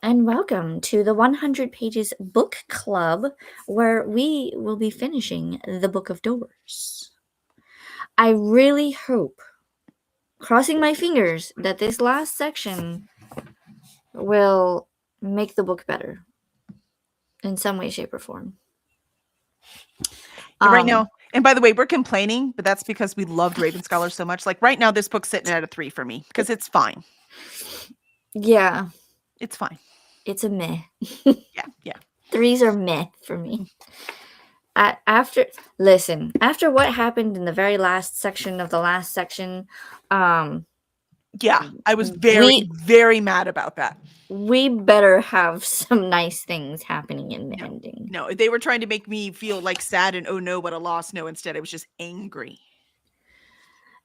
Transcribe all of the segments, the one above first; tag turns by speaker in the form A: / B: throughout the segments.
A: and welcome to the 100 Pages Book Club, where we will be finishing the Book of Doors. I really hope, crossing my fingers, that this last section will make the book better in some way, shape, or form.
B: Right now, and by the way, we're complaining, but that's because we loved Raven Scholar so much. Like right now, this book's sitting at a 3 for me because it's fine.
A: Yeah.
B: It's fine.
A: It's a meh.
B: Yeah.
A: 3s are meh for me. After what happened in the very last section of the last section,
B: yeah, I was very mad about that.
A: We better have some nice things happening in the ending.
B: No, they were trying to make me feel like sad and oh no, what a loss. No, instead I was just angry.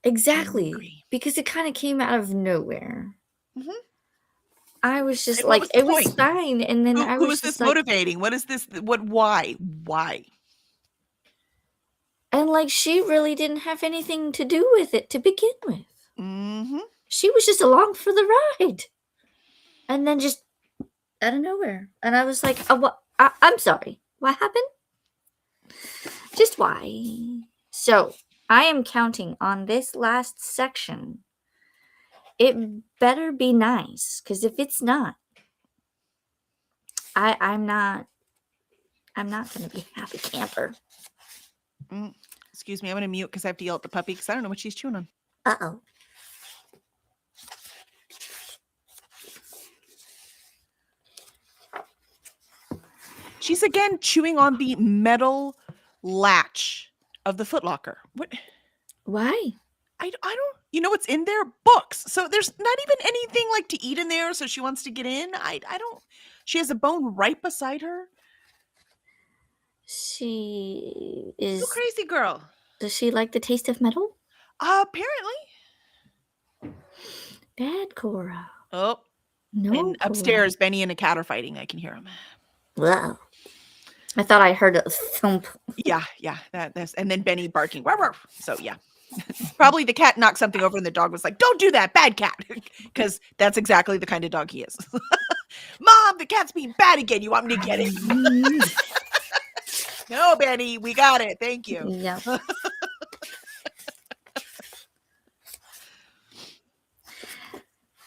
A: Exactly, because it kind of came out of nowhere.
B: Mm-hmm.
A: I was just like, it was fine, and then
B: who was this motivating? What is this? Why?
A: And like, she really didn't have anything to do with it to begin with.
B: Mm-hmm.
A: She was just along for the ride, and then just out of nowhere, and I was like, what? I'm sorry, what happened? Just why? So I am counting on this last section. It better be nice, because if it's not, I'm not gonna be a happy camper.
B: Excuse me, I'm gonna mute because I have to yell at the puppy because I don't know what she's chewing on.
A: Uh-oh.
B: She's again chewing on the metal latch of the footlocker. What?
A: Why?
B: I don't. You know what's in there? Books. So there's not even anything like to eat in there. So she wants to get in. I don't. She has a bone right beside her.
A: She is
B: a crazy girl.
A: Does she like the taste of metal?
B: Apparently.
A: Bad Cora.
B: Oh.
A: No.
B: And upstairs, Benny and a cat are fighting. I can hear them.
A: Wow. I thought I heard a thump.
B: Yeah. That's and then Benny barking. Ruff, ruff. So yeah. Probably the cat knocked something over and the dog was like, "Don't do that, bad cat," because that's exactly the kind of dog he is. Mom, the cat's being bad again. You want me to get it? No, Benny, we got it. Thank you.
A: Yeah.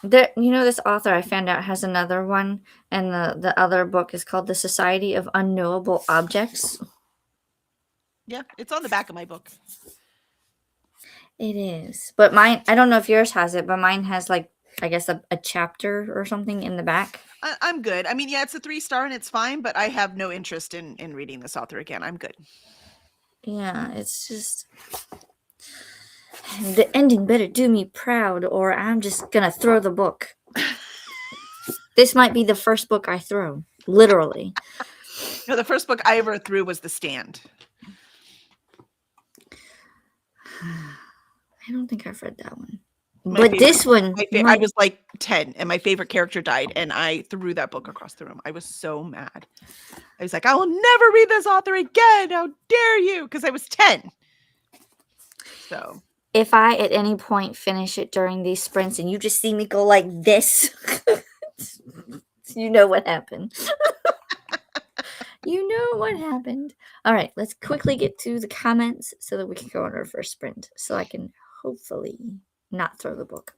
A: This author I found out has another one, and the other book is called The Society of Unknowable Objects.
B: Yeah, it's on the back of my book.
A: It is, but mine, I don't know if yours has it, but mine has like, I guess a chapter or something in the back.
B: I'm good. I mean, yeah, it's a 3-star and it's fine, but I have no interest in reading this author again. I'm good.
A: Yeah, it's just the ending better do me proud, or I'm just gonna throw the book. This might be the first book I throw, literally.
B: No, the first book I ever threw was The Stand.
A: I don't think I've read that one. But this one,
B: I was like 10 and my favorite character died and I threw that book across the room. I was so mad. I was like, I will never read this author again. How dare you? Because I was 10. So
A: if I at any point finish it during these sprints and you just see me go like this, you know what happened. You know what happened. All right, let's quickly get to the comments so that we can go on our first sprint so I can hopefully not throw the book.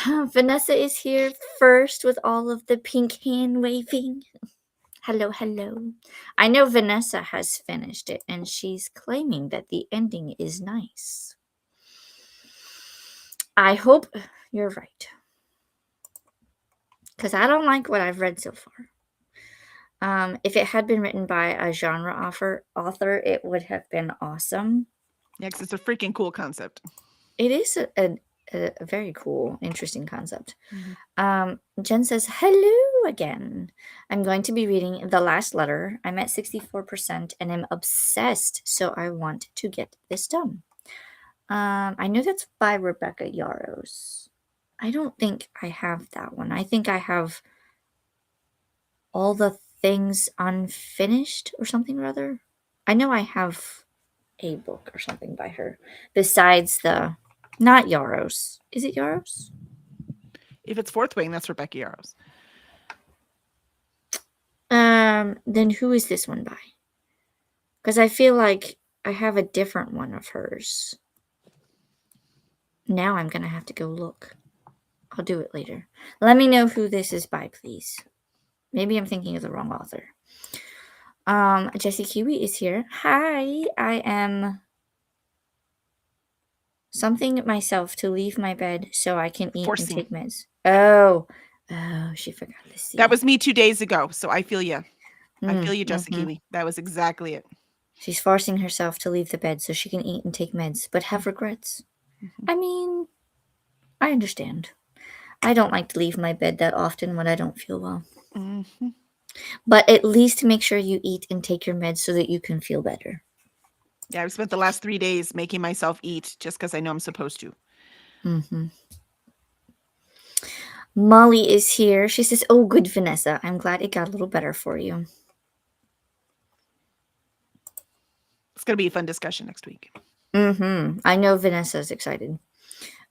A: Vanessa is here first with all of the pink hand waving. Hello. I know Vanessa has finished it and she's claiming that the ending is nice. I hope you're right, because I don't like what I've read so far. If it had been written by a genre author, it would have been awesome.
B: Yeah, because it's a freaking cool concept.
A: It is a very cool, interesting concept. Mm-hmm. Jen says, hello again. I'm going to be reading The Last Letter. I'm at 64% and I'm obsessed, so I want to get this done. I know that's by Rebecca Yarros. I don't think I have that one. I think I have All the Things Unfinished or something or other. I know I have a book or something by her besides the... Not Yarros. Is it Yarros?
B: If it's Fourth Wing, that's Rebecca Yarros.
A: Then who is this one by? Because I feel like I have a different one of hers. Now I'm gonna have to go look. I'll do it later. Let me know who this is by, please. Maybe I'm thinking of the wrong author. Jessie Kiwi is here. Hi, I am something myself to leave my bed so I can eat
B: Forcing.
A: and take meds. Oh, she forgot to see.
B: That was me 2 days ago, so I feel you. I feel you,
A: Mm-hmm.
B: Jessica Kiwi. That was exactly it.
A: She's forcing herself to leave the bed so she can eat and take meds, but have regrets.
B: Mhm.
A: I mean, I understand. I don't like to leave my bed that often when I don't feel well.
B: Mhm.
A: But at least make sure you eat and take your meds so that you can feel better.
B: Yeah, I've spent the last 3 days making myself eat just because I know I'm supposed to.
A: Mm-hmm. Molly is here. She says, "Oh, good, Vanessa. I'm glad it got a little better for you."
B: It's gonna be a fun discussion next week.
A: Mm-hmm. I know Vanessa's excited.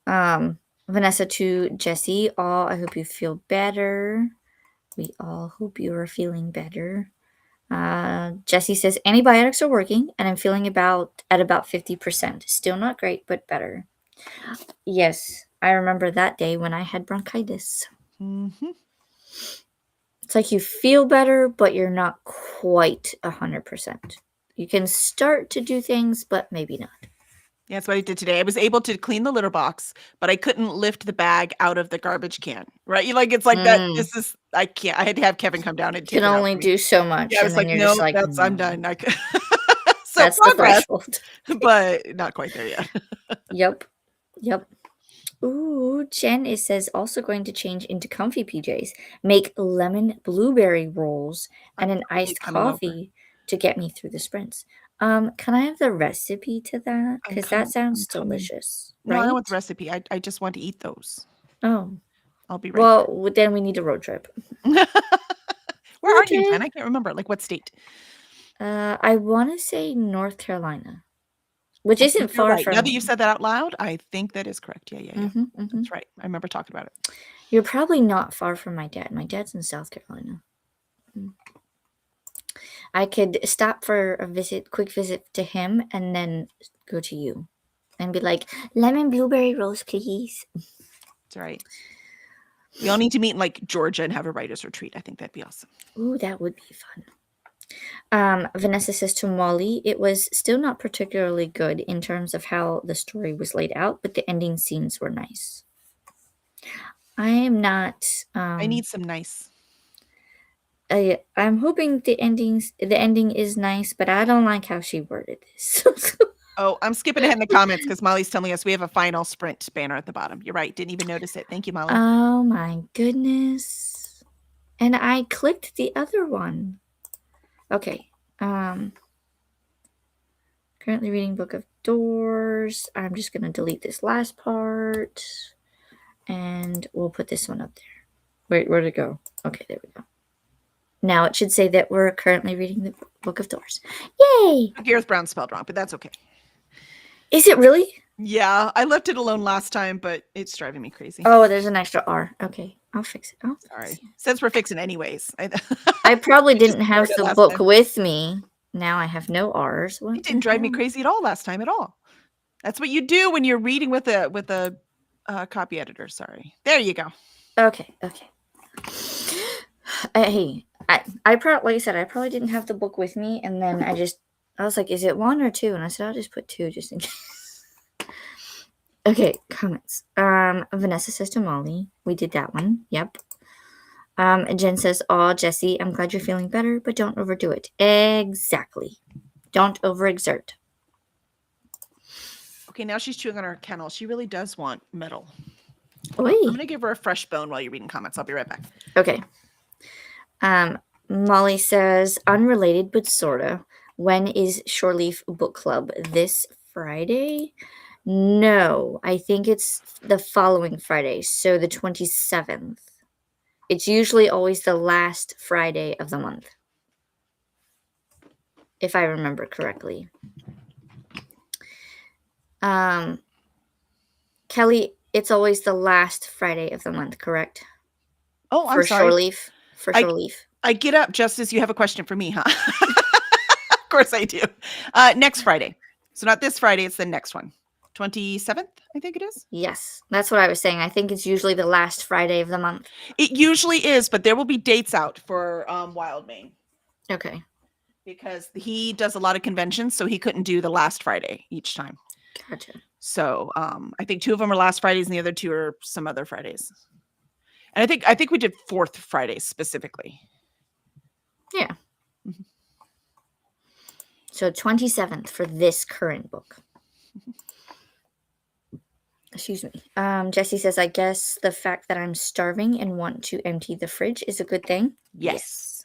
A: Vanessa to Jessie. Oh, I hope you feel better. We all hope you are feeling better. Jessie says antibiotics are working, and I'm feeling at about 50%. Still not great, but better. Yes, I remember that day when I had bronchitis.
B: Mhm.
A: It's like you feel better, but you're not quite 100%. You can start to do things, but maybe not.
B: Yeah, that's what I did today. I was able to clean the litter box, but I couldn't lift the bag out of the garbage can, right? You like it's like that.
A: Mm.
B: This is I can't. I had to have Kevin come down and
A: You
B: take
A: can
B: it out
A: only
B: for me.
A: do so
B: Yeah,
A: much,
B: I
A: and
B: was
A: then
B: like,
A: you're just
B: no,
A: like,
B: that's I'm
A: no.
B: done. So
A: That's the
B: progress,
A: threshold.
B: but not quite there yet.
A: Yep. Yep. Ooh, Jen, it says also going to change into comfy PJs, make lemon blueberry rolls, and
B: I'm
A: an
B: totally
A: iced
B: coming over.
A: coffee to get me through the sprints. Can I have the recipe to that?
B: I'm
A: Because that
B: coming. I'm
A: sounds
B: coming.
A: delicious,
B: No, I don't want the
A: right?
B: recipe. I just want to eat those.
A: Oh,
B: I'll be right
A: well, then we need a road trip.
B: there. Where
A: Road
B: are you, Jen?
A: trip.
B: I can't remember. Like what state?
A: I want to say North Carolina, which
B: I think
A: isn't
B: you're
A: far
B: right. Now
A: from
B: that you
A: me.
B: said that out loud, I think that is correct. Yeah.
A: Mm-hmm, mm-hmm.
B: That's right. I remember talking about it.
A: You're probably not far from my dad. My dad's in South Carolina. I could stop for a quick visit to him, and then go to you and be like, lemon blueberry rose, please.
B: That's right. We all need to meet in like Georgia and have a writer's retreat. I think that'd be awesome.
A: Ooh, that would be fun. Vanessa says to Molly, it was still not particularly good in terms of how the story was laid out, but the ending scenes were nice. I am not.
B: I need some nice.
A: I'm hoping the ending is nice, but I don't like how she worded this.
B: Oh, I'm skipping ahead in the comments because Molly's telling us we have a final sprint banner at the bottom. You're right. Didn't even notice it. Thank you, Molly.
A: Oh my goodness. And I clicked the other one. Okay. Currently reading Book of Doors. I'm just gonna delete this last part. And we'll put this one up there. Wait, where'd it go? Okay, there we go. Now it should say that we're currently reading the Book of Doors. Yay!
B: Gareth Brown spelled wrong, but that's okay.
A: Is it really?
B: Yeah, I left it alone last time, but it's driving me crazy.
A: Oh, there's an extra R. Okay, I'll fix it.
B: Sorry. Since we're fixing anyways.
A: I probably
B: We just
A: didn't have
B: ignored it
A: the
B: last
A: book
B: time.
A: with me. Now I have no R's. What
B: It didn't drive me crazy at all last time at all. That's what you do when you're reading with a copy editor. Sorry. There you go.
A: Okay. Hey, I probably, like I said, I probably didn't have the book with me, and then I was like, is it 1 or 2? And I said, I'll just put 2 just in case. Okay, comments. Vanessa says to Molly, we did that one. Yep. Jen says, "Aw, Jessie, I'm glad you're feeling better, but don't overdo it." Exactly. Don't overexert.
B: Okay, now she's chewing on her kennel. She really does want metal.
A: Oi.
B: I'm gonna give her a fresh bone while you're reading comments. I'll be right back.
A: Okay. Molly says, unrelated but sorta. When is Shore Leaf Book Club? This Friday? No, I think it's the following Friday, so the 27th. It's usually always the last Friday of the month, if I remember correctly. Kelly, it's always the last Friday of the month, correct?
B: Oh, I'm
A: For
B: sorry.
A: Shore Leaf. For Shore Leaf.
B: I get up just as you have a question for me, huh? Of course I do. Next Friday. So not this Friday, it's the next one. 27th, I think it is.
A: Yes, that's what I was saying. I think it's usually the last Friday of the month.
B: It usually is, but there will be dates out for Wildmane
A: Okay,
B: because he does a lot of conventions, so he couldn't do the last Friday each time.
A: gotcha.
B: So I think 2 of them are last Fridays and the other 2 are some other Fridays. And I think we did 4th Fridays specifically.
A: Yeah.
B: Mhm.
A: So 27th for this current book. Excuse me. Jesse says, I guess the fact that I'm starving and want to empty the fridge is a good thing.
B: Yes.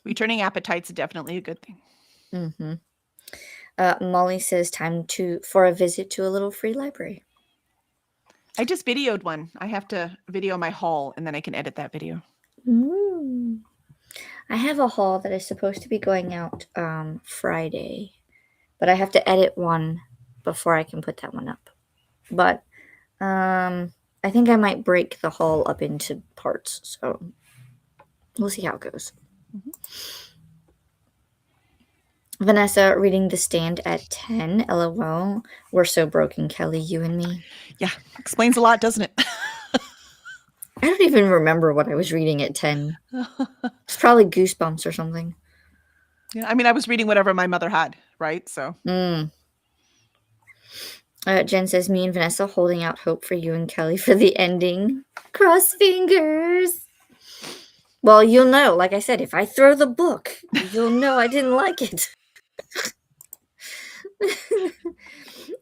B: Returning appetite's definitely a good thing.
A: Mm-hmm. Molly says, time for a visit to a little free library.
B: I just videoed one. I have to video my haul and then I can edit that video.
A: Ooh. I have a haul that is supposed to be going out Friday, but I have to edit one before I can put that one up. But I think I might break the haul up into parts, so we'll see how it goes.
B: Mhm.
A: Vanessa reading The Stand at 10. LOL. We're so broken, Kelly, you and me.
B: Yeah, explains a lot, doesn't it?
A: I don't even remember what I was reading at 10. It's probably Goosebumps or something.
B: Yeah, I mean, I was reading whatever my mother had, right? So.
A: Jen says, me and Vanessa holding out hope for you and Kelly for the ending. Cross fingers. Well, you'll know. Like I said, if I throw the book, you'll know I didn't like it.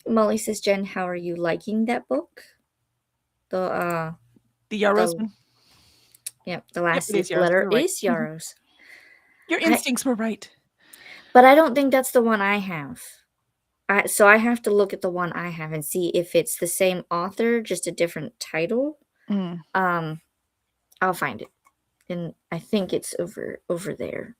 A: Molly says, Jen, how are you liking that book? The
B: Yarrows one?
A: Yep, the last
B: it is Yarrows.
A: letter
B: You're right.
A: is Yarrows.
B: Your instincts were right.
A: But I don't think that's the one I have. So I have to look at the one I have and see if it's the same author, just a different title.
B: Mm.
A: I'll find it. And I think it's over there.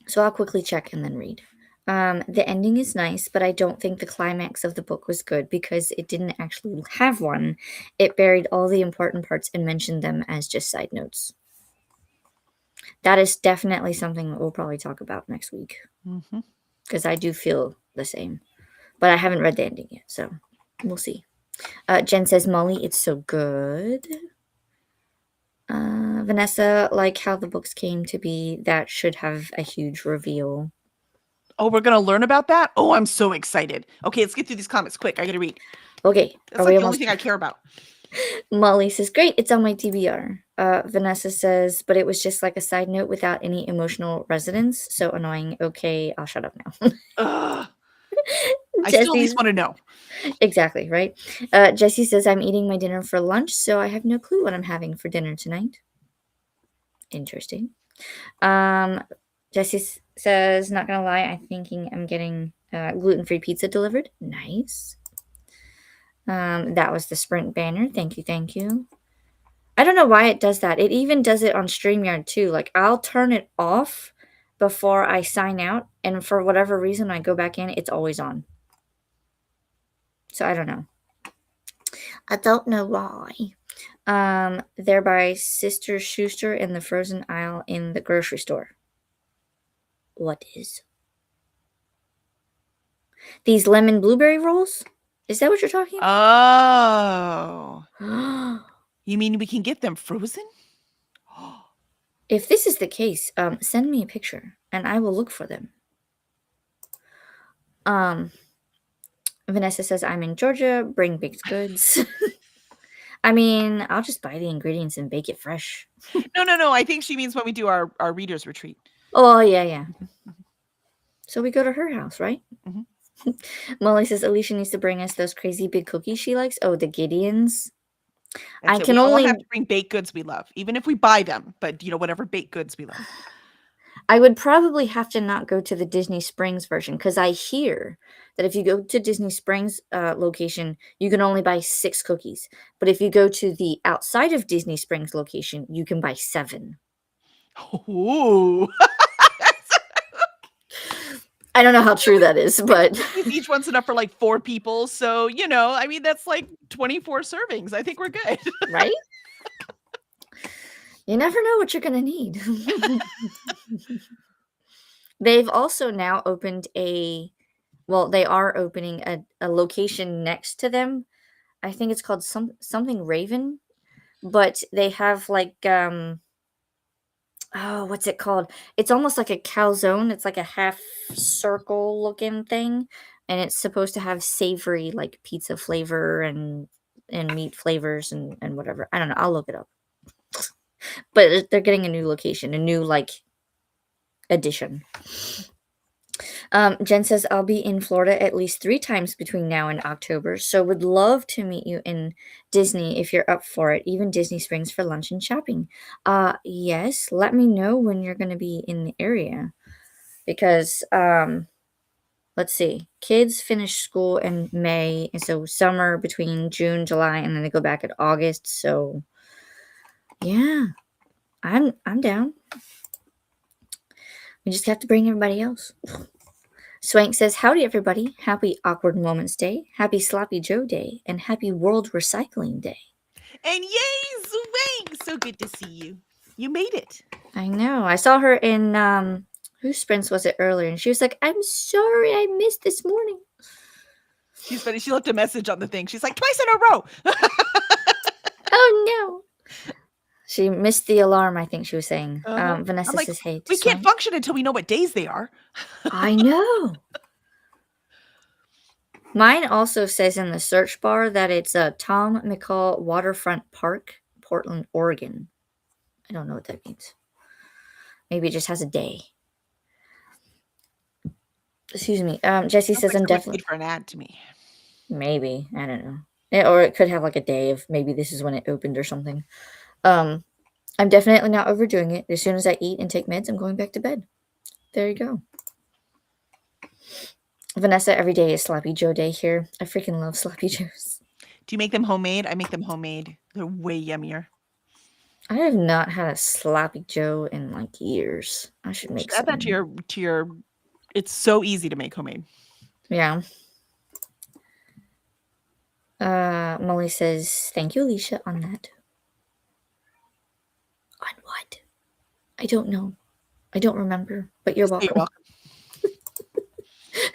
A: So I'll quickly check and then read. The ending is nice, but I don't think the climax of the book was good because it didn't actually have one. It buried all the important parts and mentioned them as just side notes. That is definitely something that we'll probably talk about next week.
B: Mm-hmm.
A: Because I do feel the same. But I haven't read the ending yet, so we'll see. Jen says, Molly, it's so good. Vanessa, like how the books came to be, that should have a huge reveal.
B: Oh, we're going to learn about that? Oh, I'm so excited. Okay, let's get through these comments quick. I got to read.
A: Okay.
B: That's like the only thing I care about.
A: Molly says, great, it's on my TBR. Vanessa says, but it was just like a side note without any emotional resonance. So annoying. Okay, I'll shut up now.
B: I still at least want to know.
A: Exactly, right? Jessie says, I'm eating my dinner for lunch, so I have no clue what I'm having for dinner tonight. Interesting. Jessie says, not gonna lie, I'm thinking I'm getting gluten-free pizza delivered. Nice. That was the Sprint banner. Thank you. I don't know why it does that. It even does it on StreamYard too. Like, I'll turn it off before I sign out, and for whatever reason, I go back in, it's always on. So I don't know. I don't know why. They're by Sister Schuster in the frozen aisle in the grocery store. What is? These lemon blueberry rolls? Is that what you're talking
B: about?
A: Oh.
B: You mean we can get them frozen?
A: If this is the case, send me a picture and I will look for them. Vanessa says, I'm in Georgia, bring baked goods. I mean, I'll just buy the ingredients and bake it fresh.
B: No. I think she means when we do our readers retreat.
A: Oh, yeah. So we go to her house, right?
B: Mm-hmm.
A: Molly says, Alicia needs to bring us those crazy big cookies she likes. Oh, the Gideons.
B: That's I can only have to bring baked goods we love, even if we buy them, but whatever baked goods we love.
A: I would probably have to not go to the Disney Springs version because I hear that if you go to Disney Springs location, you can only buy 6 cookies. But if you go to the outside of Disney Springs location, you can buy 7.
B: Ooh.
A: I don't know how true that is, but
B: each one's enough for like 4 people. So, that's like 24 servings. I think we're good.
A: Right? You never know what you're gonna need. They've also now opened they are opening a location next to them. I think it's called something Raven, but they have like oh, what's it called? It's almost like a calzone. It's like a half circle looking thing, and it's supposed to have savory like pizza flavor and meat flavors and whatever. I don't know. I'll look it up. But they're getting a new location, a new like addition. Jen says, I'll be in Florida at least 3 times between now and October, so would love to meet you in Disney if you're up for it, even Disney Springs for lunch and shopping. Yes, let me know when you're going to be in the area because, let's see, kids finish school in May, and so summer between June, July, and then they go back in August, so yeah, I'm down. We just have to bring everybody else. Swank says, howdy everybody. Happy Awkward Moments Day, happy Sloppy Joe Day, and happy World Recycling Day.
B: And yay, Swank! So good to see you. You made it.
A: I know. I saw her in whose sprints was it earlier? And she was like, I'm sorry I missed this morning.
B: She's funny. She left a message on the thing. She's like, twice in a row.
A: Oh no. She missed the alarm, I think she was saying. Vanessa
B: like,
A: says, hey.
B: We can't function until we know what days they are.
A: I know. Mine also says in the search bar that it's Tom McCall Waterfront Park, Portland, Oregon. I don't know what that means. Maybe it just has a day. Excuse me. Jesse says, I'm definitely
B: for an ad to me.
A: Maybe. I don't know. Or it could have like a day of maybe this is when it opened or something. I'm definitely not overdoing it. As soon as I eat and take meds, I'm going back to bed. There you go. Vanessa, every day is Sloppy Joe Day here. I freaking love Sloppy Joes.
B: Do you make them homemade? I make them homemade. They're way yummier.
A: I have not had a Sloppy Joe in like years. I should make
B: add that to your. It's so easy to make homemade.
A: Yeah. Molly says, thank you, Alicia, on that. On what? I don't know. I don't remember, but you're welcome. You're welcome.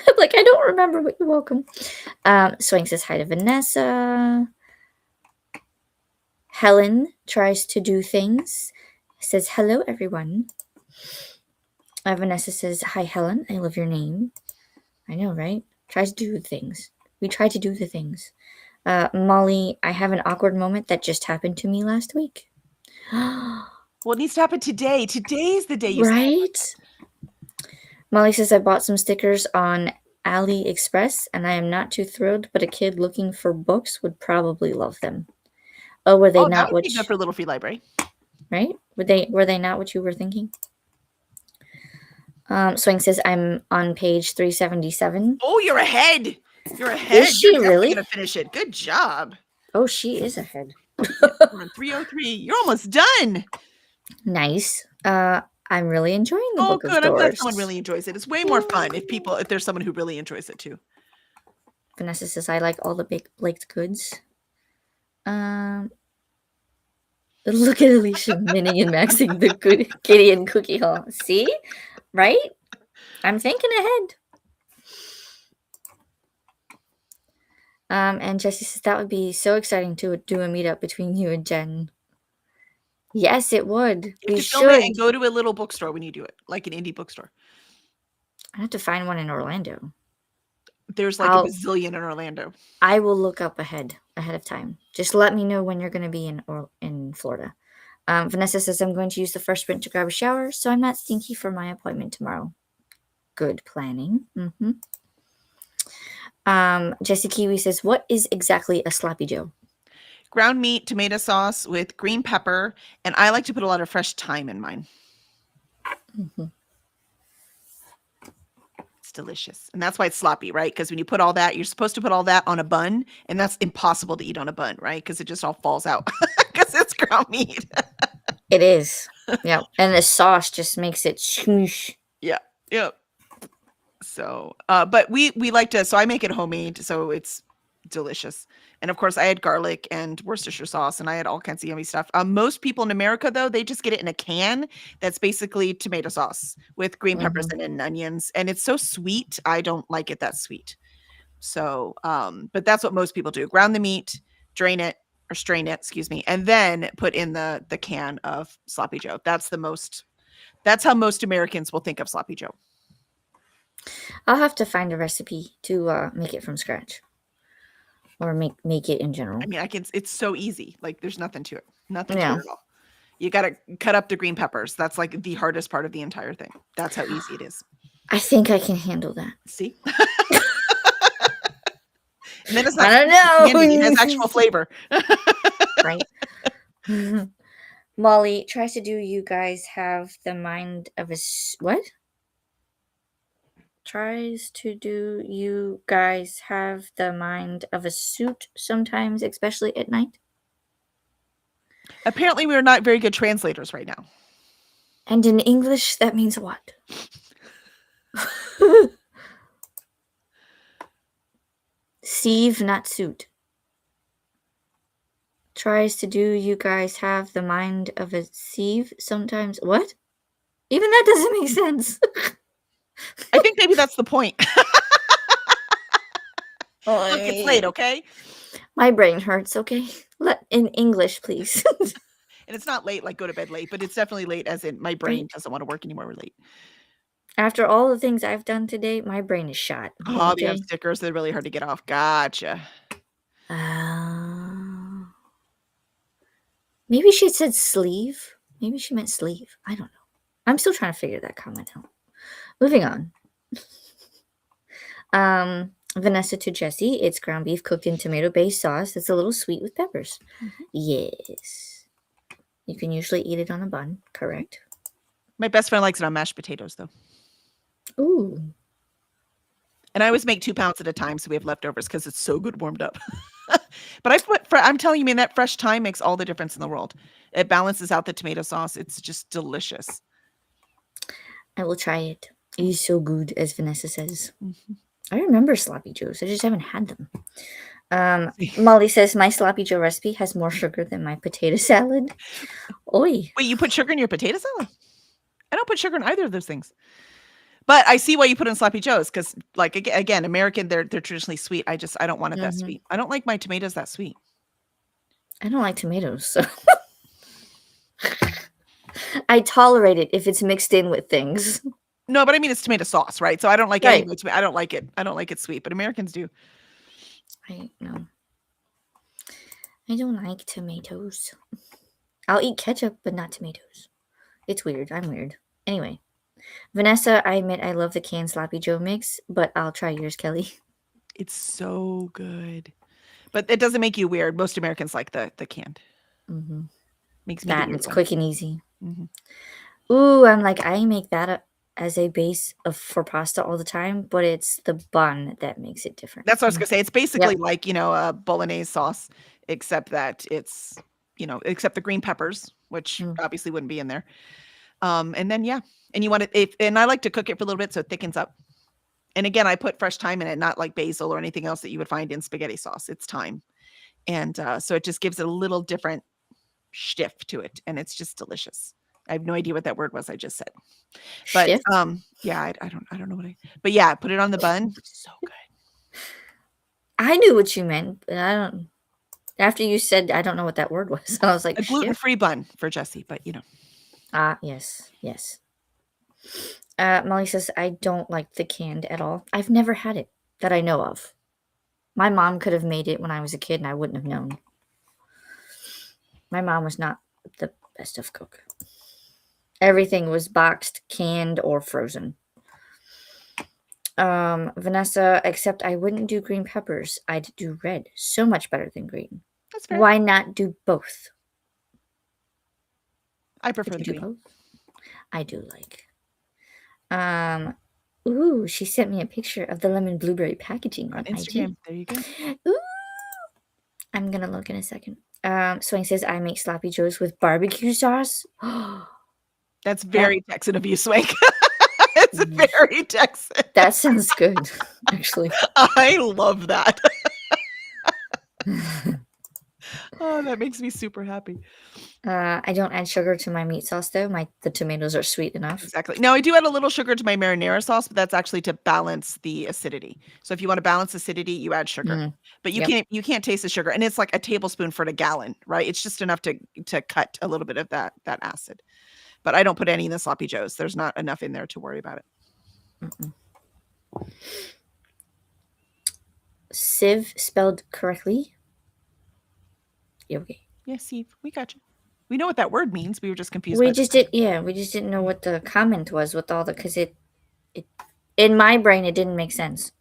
A: I'm like, I don't remember, but you're welcome. Swank says hi to Vanessa. Helen tries to do things. Says, hello, everyone. Vanessa says, hi, Helen. I love your name. I know, right? Tries to do things. We try to do the things. Molly, I have an awkward moment that just happened to me last week.
B: Well, it needs to happen today. Today's the day you
A: right? Molly says, I bought some stickers on AliExpress, and I am not too thrilled, but a kid looking for books would probably love them. Oh, were they not what
B: you... for Little Free Library.
A: Right? Were they not what you were thinking? Swing says, I'm on page 377.
B: Oh, you're ahead. You're ahead.
A: Is she really?
B: Going to finish it. Good job.
A: Oh, she is ahead.
B: We're on 303. You're almost done.
A: Nice. I'm really enjoying the Book of Doors.
B: I'm glad someone really enjoys it. It's way more fun if there's someone who really enjoys it too.
A: Vanessa says, I like all the baked goods. Look at Alicia minning and maxing the good Kitty and Cookie Hall. See? Right? I'm thinking ahead. And Jessie says, that would be so exciting to do a meetup between you and Jen. Yes, it would.
B: We should. And go to a little bookstore when you do it, like an indie bookstore.
A: I have to find one in Orlando.
B: There's like a bazillion in Orlando.
A: I will look up ahead of time. Just let me know when you're going to be in Florida. Vanessa says, I'm going to use the first sprint to grab a shower, so I'm not stinky for my appointment tomorrow. Good planning. Mm-hmm. Jessie Kiwi says, what is exactly a Sloppy Joe?
B: Ground meat, tomato sauce with green pepper, and I like to put a lot of fresh thyme in mine.
A: Mm-hmm.
B: It's delicious. And that's why it's sloppy, right? Because when you put all that, you're supposed to put all that on a bun, and that's impossible to eat on a bun, right? Because it just all falls out because it's ground meat.
A: It is. Yeah. And the sauce just makes it smoosh.
B: Yeah. Yeah. So, but we like to, so I make it homemade. So it's delicious. And of course, I had garlic and Worcestershire sauce, and I had all kinds of yummy stuff. Most people in America, though, they just get it in a can that's basically tomato sauce with green peppers
A: Mhm.
B: in it and onions, and it's so sweet. I don't like it that sweet. So, but that's what most people do: ground the meat, drain it or strain it, excuse me, and then put in the can of sloppy Joe. That's how most Americans will think of sloppy Joe.
A: I'll have to find a recipe to make it from scratch, or make it in general.
B: I mean, it's so easy. Like there's nothing to it. Nothing to
A: Yeah.
B: it at all. You got to cut up the green peppers. That's like the hardest part of the entire thing. That's how easy it is.
A: I think I can handle that.
B: See? And then it's
A: I
B: not
A: don't know.
B: candy, it has actual flavor.
A: Right. Molly tries to do you guys have the mind of a what? Tries to do you guys have the mind of a suit sometimes, especially at night?
B: Apparently, we're not very good translators right now.
A: And in English, that means what? Sieve, not suit. Tries to do you guys have the mind of a sieve sometimes? What? Even that doesn't make sense.
B: I think maybe that's the point.
A: Oh,
B: Look, it's late, okay?
A: My brain hurts, okay? In English, please.
B: And it's not late like go to bed late, but it's definitely late as in my brain
A: Right.
B: doesn't want to work anymore. We're late.
A: After all the things I've done today, my brain is shot.
B: Oh, they have
A: Okay.
B: stickers. They're really hard to get off. Gotcha.
A: Maybe she said sleeve. Maybe she meant sleeve. I don't know. I'm still trying to figure that comment out. Moving on. Vanessa to Jesse. It's ground beef cooked in tomato-based sauce that's a little sweet with peppers.
B: Mhm.
A: Yes. You can usually eat it on a bun, correct?
B: My best friend likes it on mashed potatoes, though.
A: Ooh.
B: And I always make 2 pounds at a time, so we have leftovers because it's so good warmed up. But I'm telling you, man, that fresh thyme makes all the difference in the world. It balances out the tomato sauce. It's just delicious.
A: I will try it. It is so good, as Vanessa says.
B: Mhm.
A: I remember sloppy joes. I just haven't had them. Molly says my sloppy joe recipe has more sugar than my potato salad. Oi.
B: Wait, you put sugar in your potato salad? I don't put sugar in either of those things. But I see why you put in sloppy joes because, like, again, American, they're traditionally sweet. I don't want it that sweet. I don't like my tomatoes that sweet.
A: I don't like tomatoes, so I tolerate it if it's mixed in with things.
B: No, but I mean it's tomato sauce, right? So I don't like
A: Right.
B: any I don't like it. I don't like it sweet, but Americans do.
A: I don't like tomatoes. I'll eat ketchup, but not tomatoes. It's weird. I'm weird. Anyway, Vanessa, I admit I love the canned sloppy joe mix, but I'll try yours, Kelly.
B: It's so good. But it doesn't make you weird. Most Americans like the canned.
A: Mm-hmm.
B: Makes me
A: That
B: the
A: and
B: weird
A: it's
B: one.
A: quick and easy.
B: Mhm.
A: Ooh, I'm like, I make that as a base for pasta all the time, but it's the bun that makes it different.
B: That's what I was gonna say. It's basically like, a bolognese sauce, except that it's, except the green peppers, which obviously wouldn't be in there. And then and you want it and I like to cook it for a little bit so it thickens up. And again, I put fresh thyme in it, not like basil or anything else that you would find in spaghetti sauce. It's thyme. And so it just gives it a little different stiff to it, and it's just delicious. I have no idea what that word was I just said. But
A: Shift?
B: yeah, I don't know what but yeah, put it on the bun. So good.
A: I knew what you meant, but I don't. After you said I don't know what that word was, I was like,
B: A
A: shift?
B: gluten-free bun for Jesse, but
A: Yes. Molly says I don't like the canned at all. I've never had it that I know of. My mom could have made it when I was a kid and I wouldn't have known. My mom was not the best of cook. Everything was boxed, canned, or frozen. Vanessa, except I wouldn't do green peppers. I'd do red. So much better than green.
B: That's fair.
A: Why not do both?
B: I prefer
A: Would
B: the
A: you do
B: green.
A: both? I do like. Ooh, she sent me a picture of the lemon blueberry packaging on
B: Instagram.
A: IG.
B: There you go.
A: Ooh. I'm gonna look in a second. Swain says I make sloppy joes with barbecue sauce.
B: That's very Texan of you, Swank. It's very Texan.
A: That sounds good, actually.
B: I love that. Oh, that makes me super happy.
A: I don't add sugar to my meat sauce though. The tomatoes are sweet enough.
B: Exactly. Now I do add a little sugar to my marinara sauce, but that's actually to balance the acidity. So if you want to balance acidity, you add sugar.
A: Mm,
B: But
A: yep.
B: you can't taste the sugar, and it's like a tablespoon for a gallon, right? It's just enough to cut a little bit of that acid. But I don't put any in the sloppy joes. There's not enough in there to worry about it.
A: Mm-mm. Sieve spelled correctly. You okay?
B: Yeah, Steve, we got you. We know what that word means. We were just confused.
A: We just didn't know what the comment was with all the because it in my brain it didn't make sense.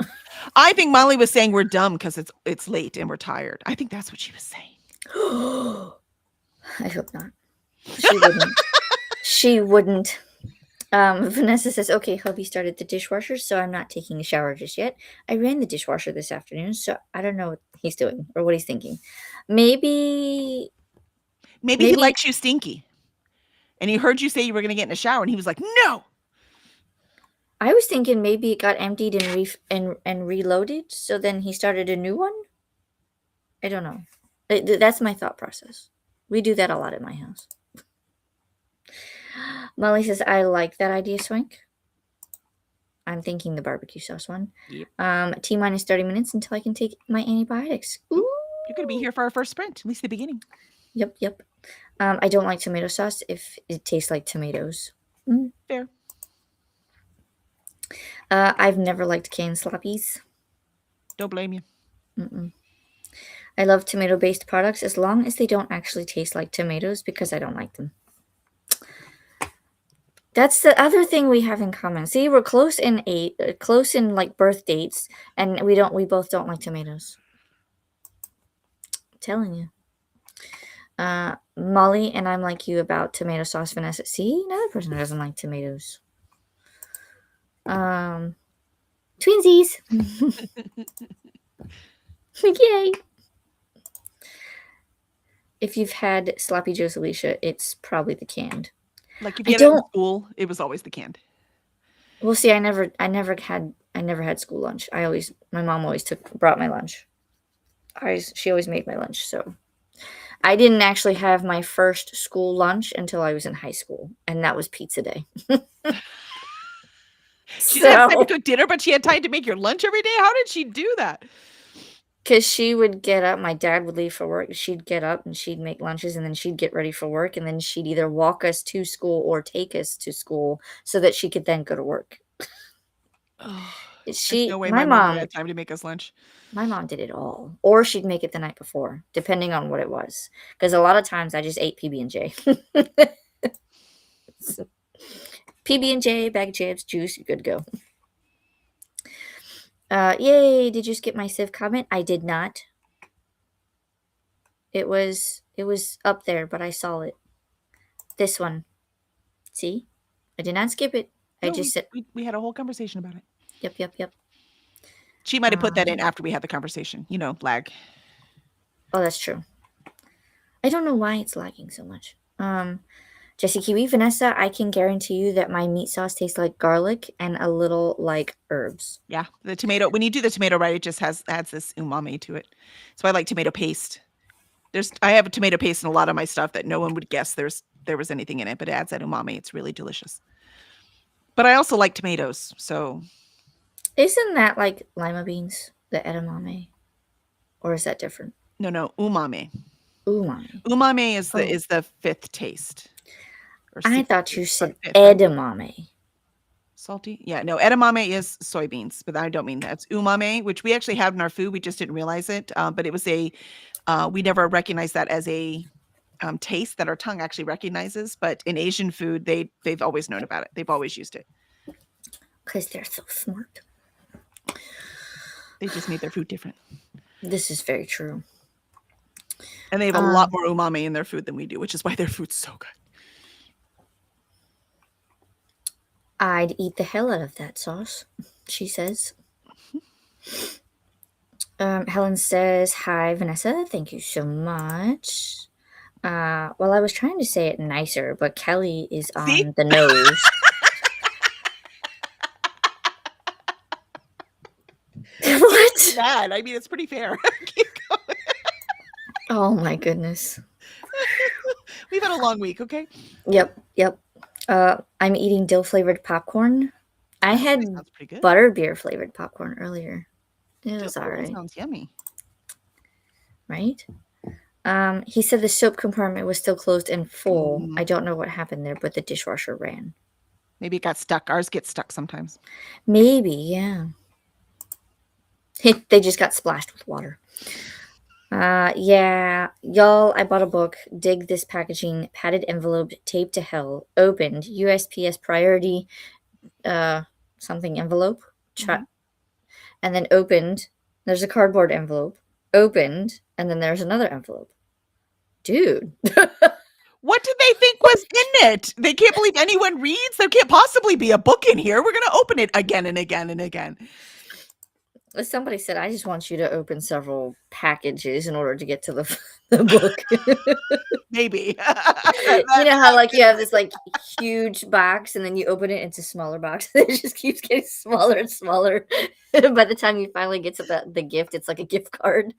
B: I think Molly was saying we're dumb because it's late and we're tired. I think that's what she was saying.
A: I hope not. She wouldn't. She wouldn't. Vanessa says, okay, hubby started the dishwasher, so I'm not taking a shower just yet. I ran the dishwasher this afternoon, so I don't know what he's doing or what he's thinking. Maybe
B: Maybe he likes you stinky. And he heard you say you were going to get in a shower, and he was like, no.
A: I was thinking maybe it got emptied and reloaded, so then he started a new one. I don't know. That's my thought process. We do that a lot at my house. Molly says, I like that idea, Swank. I'm thinking the barbecue sauce one.
B: Yep.
A: T minus 30 minutes until I can take my antibiotics. Ooh.
B: You're going to be here for our first sprint, at least the beginning.
A: Yep. I don't like tomato sauce if it tastes like tomatoes.
B: Fair.
A: I've never liked canned sloppies.
B: Don't blame you.
A: Mm-mm. I love tomato-based products as long as they don't actually taste like tomatoes because I don't like them. That's the other thing we have in common. See, we're close in like birth dates, and we both don't like tomatoes. I'm telling you. Molly and I'm like you about tomato sauce, Vanessa. See, another person who doesn't like tomatoes. Twinsies. Yay. If you've had sloppy joes, Alicia, it's probably the canned.
B: Like if you had it in school, it was always the canned.
A: Well, see, I never had school lunch. My mom always brought my lunch. She always made my lunch, so I didn't actually have my first school lunch until I was in high school, and that was pizza day.
B: She didn't have time to cook dinner, but she had time to make your lunch every day? How did she do that?
A: Because she would get up, my dad would leave for work, she'd get up and she'd make lunches, and then she'd get ready for work, and then she'd either walk us to school or take us to school so that she could then go to work.
B: There's no way my mom had time to make us lunch.
A: My mom did it all, or she'd make it the night before, depending on what it was. Because a lot of times I just ate PB&J. PB&J, bag of chips, juice, good to go. Yay! Did you skip my Civ comment? I did not. It was up there, but I saw it. This one. See, I did not skip it.
B: No, I just said we had a whole conversation about it.
A: Yep.
B: She might have put that in after we had the conversation. Lag.
A: Oh, that's true. I don't know why it's lagging so much. Jessie Kiwi, Vanessa, I can guarantee you that my meat sauce tastes like garlic and a little like herbs.
B: Yeah, the tomato. When you do the tomato right, it just adds this umami to it. So I like tomato paste. I have a tomato paste in a lot of my stuff that no one would guess there was anything in it, but it adds that umami. It's really delicious. But I also like tomatoes, so.
A: Isn't that like lima beans, the edamame? Or is that different?
B: No, umami.
A: Umami.
B: Umami is the fifth taste.
A: I thought you said edamame.
B: Salty? Yeah, no, edamame is soybeans, but I don't mean that. It's umami, which we actually have in our food. We just didn't realize it. But it was we never recognized that as a taste that our tongue actually recognizes. But in Asian food, they've always known about it. They've always used it.
A: Because they're so smart.
B: They just made their food different.
A: This is very true.
B: And they have a lot more umami in their food than we do, which is why their food's so good.
A: I'd eat the hell out of that sauce, she says. Helen says, hi, Vanessa. Thank you so much. Well, I was trying to say it nicer, but Kelly is on the nose.
B: What? That? I mean, it's pretty fair. Keep going.
A: Oh my goodness.
B: We've had a long week, okay?
A: Yep, yep. I'm eating dill flavored popcorn. I
B: Oh, that
A: had
B: sounds pretty good.
A: butterbeer flavored popcorn earlier. It
B: Dill
A: was all
B: flavored
A: right,
B: sounds yummy.
A: right? He said the soap compartment was still closed and full. I
B: Mm,
A: don't know what happened there, but the dishwasher ran.
B: maybe it got stuck. Ours gets stuck sometimes.
A: Maybe, yeah. They just got splashed with water. Yeah, y'all, I bought a book. Dig this packaging. Padded envelope, taped to hell. Opened. USPS priority, uh, something envelope.
B: Mhm.
A: And then opened. There's a cardboard envelope. Opened, and then there's another envelope. Dude.
B: What did they think was in it? They can't believe anyone reads? There can't possibly be a book in here. We're gonna open it again and again and again.
A: Somebody said, I just want you to open several packages in order to get to the book.
B: Maybe.
A: You know how like you have this like huge box and then you open it, it's a smaller box. It just keeps getting smaller and smaller. By the time you finally get to the gift, it's like a gift card.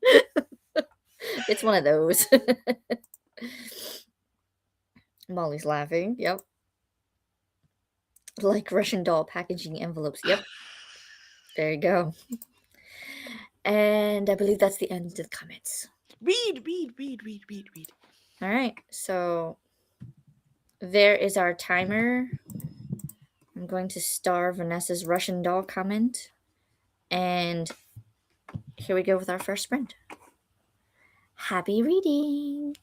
A: It's one of those. Molly's laughing. Yep. Like Russian doll packaging envelopes. Yep. There you go. And I believe that's the end of the comments.
B: Read, read, read, read, read, read.
A: All right. So there is our timer. I'm going to star Vanessa's Russian doll comment. And here we go with our first sprint. Happy reading!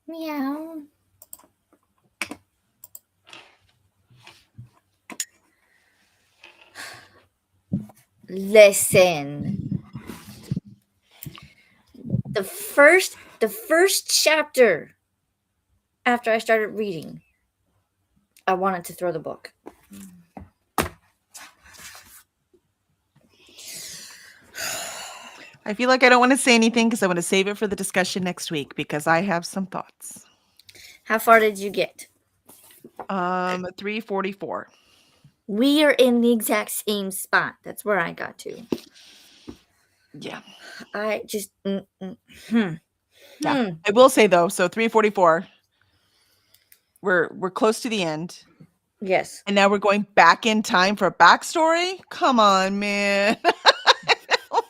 A: Meow. Listen. The first chapter after I started reading, I wanted to throw the book.
B: I feel like I don't want to say anything because I want to save it for the discussion next week because I have some thoughts.
A: How far did you get?
B: 344.
A: We are in the exact same spot. That's where I got to.
B: Yeah.
A: I just
B: Yeah. I will say though, so 344. We're close to the end.
A: Yes.
B: And now we're going back in time for a backstory? Come on, man.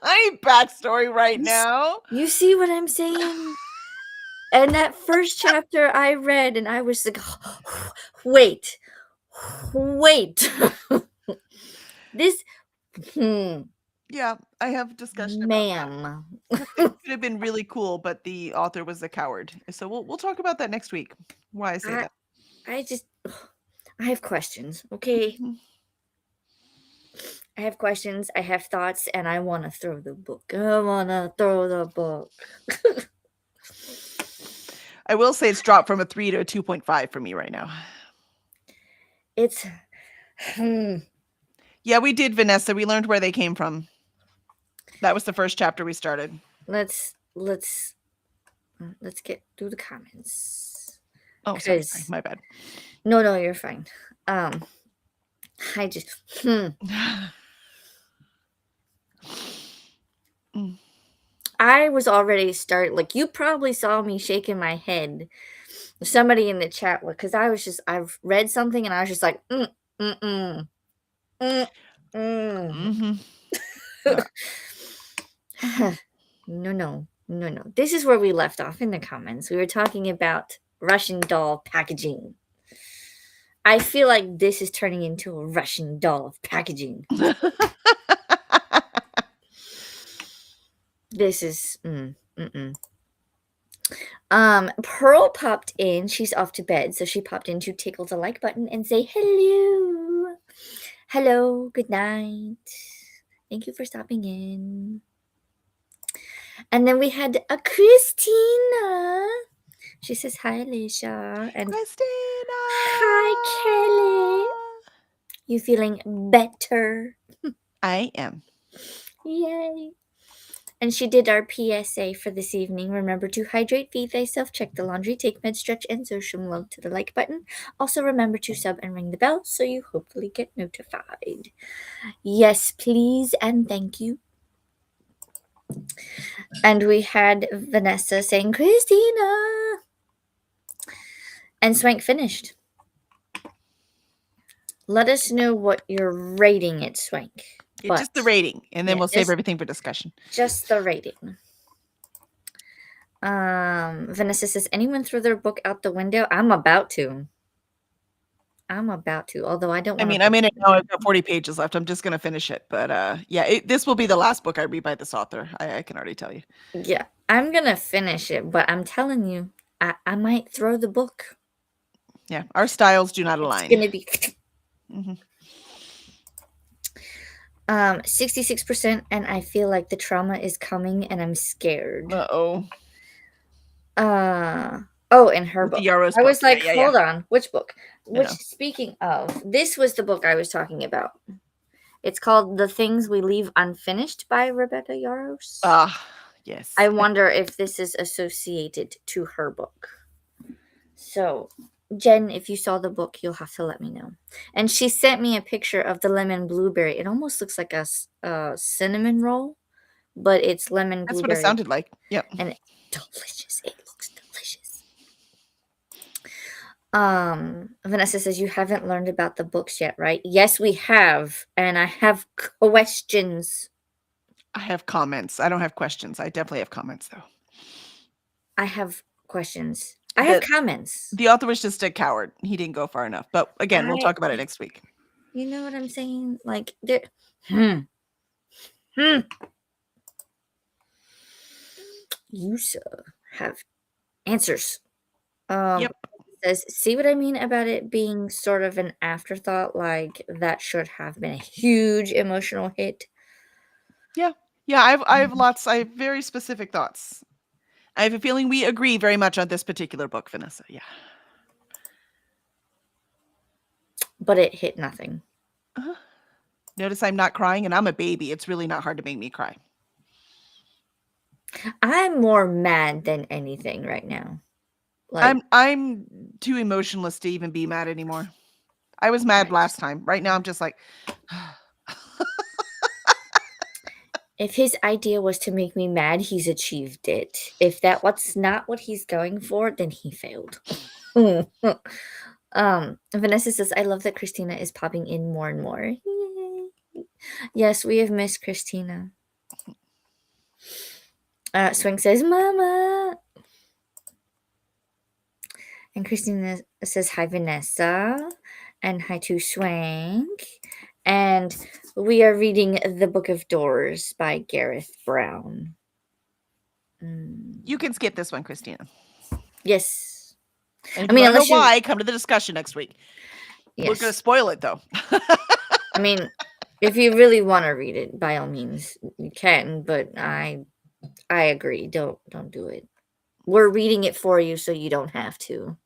B: I need backstory right now.
A: You see what I'm saying? And that first chapter I read, and I was like, wait. This,
B: Yeah, I have discussion about that.
A: ma'am.
B: It could have been really cool, but the author was a coward. So we'll talk about that next week. Why I say that.
A: I have questions, okay? I have questions, I have thoughts, and I want to throw the book. I want to throw the book.
B: I will say it's dropped from a 3 to a 2.5 for me right now.
A: It's
B: Yeah, we did, Vanessa. We learned where they came from. That was the first chapter we started.
A: let's get through the comments.
B: Oh, sorry,
A: 'Cause-
B: my bad.
A: No, you're fine. I just I was already like you probably saw me shaking my head. Somebody in the chat because I've read something and I was just like
B: Mhm.
A: No. This is where we left off in the comments. We were talking about Russian doll packaging. I feel like this is turning into a Russian doll of packaging. This is Pearl popped in. She's off to bed, so she popped in to tickle the like button and say hello. Hello, good night. Thank you for stopping in. And then we had a Christina. She says hi, Alicia. And
B: Christina.
A: hi, Kelly. You feeling better?
B: I am.
A: Yay. And she did our PSA for this evening. Remember to hydrate, feed thyself, check the laundry, take med, stretch, and show some love to the like button. Also remember to sub and ring the bell so you hopefully get notified. Yes, please, and thank you. And we had Vanessa saying, Christina. And Swank finished. Let us know what you're rating it, Swank.
B: Yeah, just the rating, and then
A: yeah,
B: we'll save everything for discussion.
A: Just the rating. Vanessa says, anyone throw their book out the window? I'm about to. Although I don't want to.
B: I mean, I'm in it now. I've got 40 pages left. I'm just going to finish it. But yeah, this will be the last book I read by this author. I can already tell you.
A: Yeah, I'm going to finish it, but I'm telling you, I might throw the book.
B: Yeah, our styles do not align.
A: It's going to be 66%, and I feel like the trauma is coming, and I'm scared.
B: Uh-oh.
A: In her book.
B: Yaro's
A: I was
B: book.
A: like, hold on, which book? Which,
B: know.
A: speaking of, this was the book I was talking about. It's called The Things We Leave Unfinished by Rebecca Yarros.
B: Yes.
A: I wonder if this is associated to her book. So, Jen, if you saw the book, you'll have to let me know. And she sent me a picture of the lemon blueberry. It almost looks like a cinnamon roll, but it's lemon blueberry.
B: That's what it sounded like. Yep.
A: And it's delicious. It looks delicious. Vanessa says, you haven't learned about the books yet, right? Yes, we have. And I have questions.
B: I have comments. I don't have questions. I definitely have comments, though.
A: I have questions. I have comments.
B: The author was just a coward. He didn't go far enough. But again, we'll talk about it next week.
A: You know what I'm saying? Like, you, sir, have answers. Um,
B: Yep.
A: says, see what I mean about it being sort of an afterthought, like that should have been a huge emotional hit.
B: Yeah. Yeah, I have very specific thoughts. I have a feeling we agree very much on this particular book, Vanessa. Yeah.
A: But it hit nothing.
B: Uh-huh. Notice I'm not crying, and I'm a baby. It's really not hard to make me cry.
A: I'm more mad than anything right now. Like,
B: I'm too emotionless to even be mad anymore. I was mad last time. Right now, I'm just like,
A: if his idea was to make me mad, he's achieved it. If that what's not what he's going for, then he failed. Vanessa says, I love that Christina is popping in more and more. Yay. Yes, we have missed Christina. Swing says, Mama. And Christina says, hi, Vanessa. And hi to Swank. And we are reading The Book of Doors by Gareth Brown.
B: you can skip this one, Christina.
A: Yes.
B: And if you want to know why, come to the discussion next week.
A: Yes.
B: We're going to spoil it, though.
A: I mean, if you really want to read it, by all means, you can. But I agree. Don't do it. We're reading it for you, so you don't have to.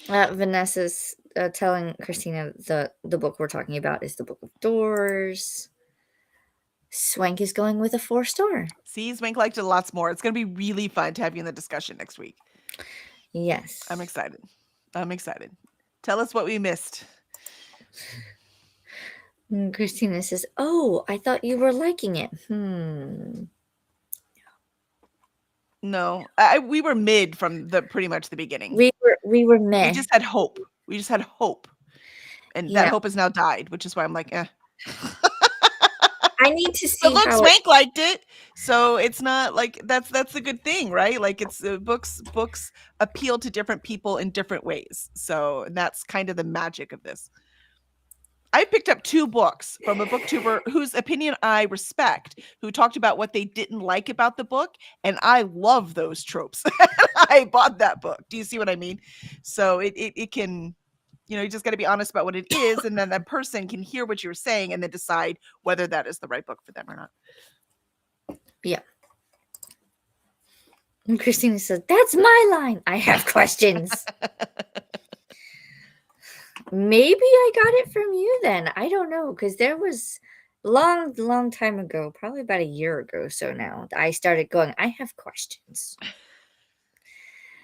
A: Vanessa's telling Christina the book we're talking about is The Book of Doors. Swank is going with a 4-star.
B: See, Swank liked it lots more. It's going to be really fun to have you in the discussion next week.
A: Yes.
B: I'm excited. Tell us what we missed.
A: Christina says, oh, I thought you were liking it.
B: No, we were mid from pretty much the beginning.
A: We were meh.
B: We just had hope. And that hope has now died, which is why I'm like, eh.
A: I need to see.
B: But look, Swank liked it, so it's not like that's a good thing, right? Like it's books appeal to different people in different ways, so that's kind of the magic of this. I picked up 2 books from a booktuber whose opinion I respect, who talked about what they didn't like about the book, and I love those tropes. I bought that book. Do you see what I mean? So it can, you just got to be honest about what it is, and then that person can hear what you're saying and then decide whether that is the right book for them or not.
A: Yeah. And Christina said, that's my line. I have questions. Maybe I got it from you then. I don't know, because there was long time ago, probably about a year ago. So now I started going, I have questions.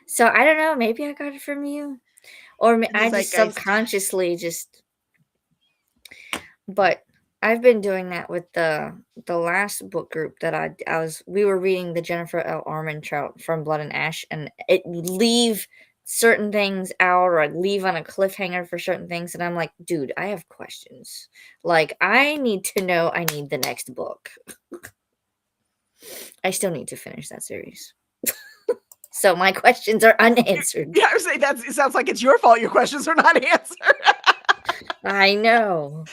A: So I don't know. Maybe I got it from you, or I just subconsciously But I've been doing that with the last book group that we were reading the Jennifer L. Armentrout from Blood and Ash, and it leave certain things out, or I'd leave on a cliffhanger for certain things, and I'm like, dude, I have questions. Like, I need to know. I need the next book. I still need to finish that series. So my questions are unanswered.
B: Yeah, I was saying it sounds like it's your fault your questions are not answered.
A: I know.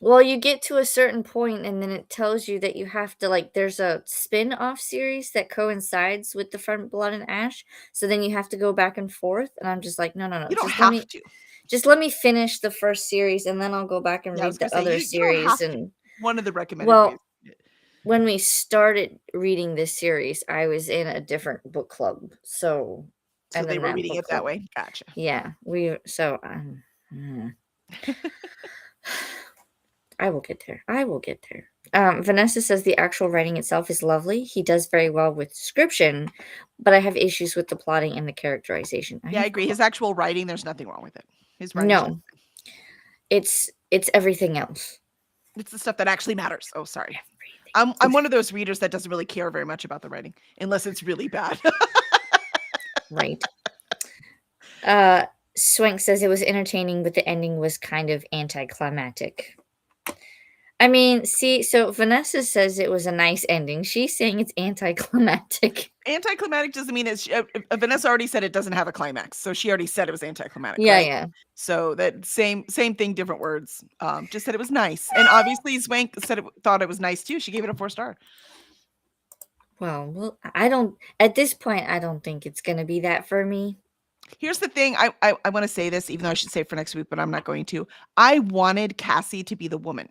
A: Well, you get to a certain point and then it tells you that you have to, there's a spin-off series that coincides with the front Blood and Ash. So then you have to go back and forth. And I'm just like, no.
B: You don't have to.
A: Just let me finish the first series and then I'll go back and read the other series. And
B: one of the recommended ways.
A: When we started reading this series, I was in a different book club. So
B: they were reading it that way. Gotcha.
A: Yeah. I will get there. Vanessa says the actual writing itself is lovely. He does very well with description, but I have issues with the plotting and the characterization.
B: I agree. His actual writing, there's nothing wrong with it. His writing.
A: No. It's everything else.
B: It's the stuff that actually matters. Oh, sorry. I'm one of those readers that doesn't really care very much about the writing unless it's really bad.
A: Right. Swank says it was entertaining, but the ending was kind of anticlimactic. I mean, see, so Vanessa says it was a nice ending. She's saying it's anticlimactic.
B: Anticlimactic doesn't mean it's... Vanessa already said it doesn't have a climax, so she already said it was anticlimactic.
A: Yeah,
B: right?
A: yeah.
B: So that same thing, different words. Just said it was nice, and obviously Swank thought it was nice too. She gave it a 4-star.
A: Well, I don't at this point, I don't think it's gonna be that for me.
B: Here's the thing, I wanna say this, even though I should say it for next week, but I'm not going to. I wanted Cassie to be the woman.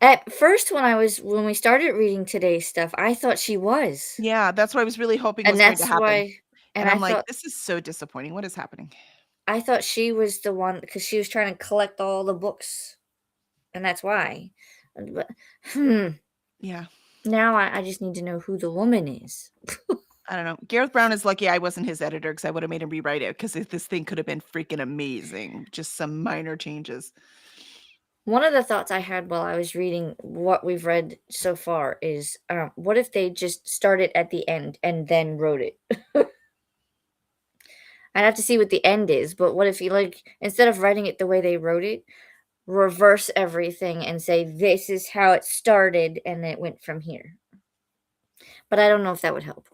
A: At first, when we started reading today's stuff, I thought she was,
B: Yeah, that's what I was really hoping
A: and
B: was going to
A: that's
B: happen,
A: why and
B: and I'm like, "This is so disappointing. What is happening?"
A: I thought she was the one because she was trying to collect all the books, and that's why. But,
B: Yeah,
A: now I just need to know who the woman is.
B: I don't know. Gareth Brown is lucky I wasn't his editor because I would have made him rewrite it because this thing could have been freaking amazing, just some minor changes.
A: One of the thoughts I had while I was reading what we've read so far is, what if they just started at the end and then wrote it? I'd have to see what the end is, but what if you, like, instead of writing it the way they wrote it, reverse everything and say, "This is how it started, and it went from here." But I don't know if that would help.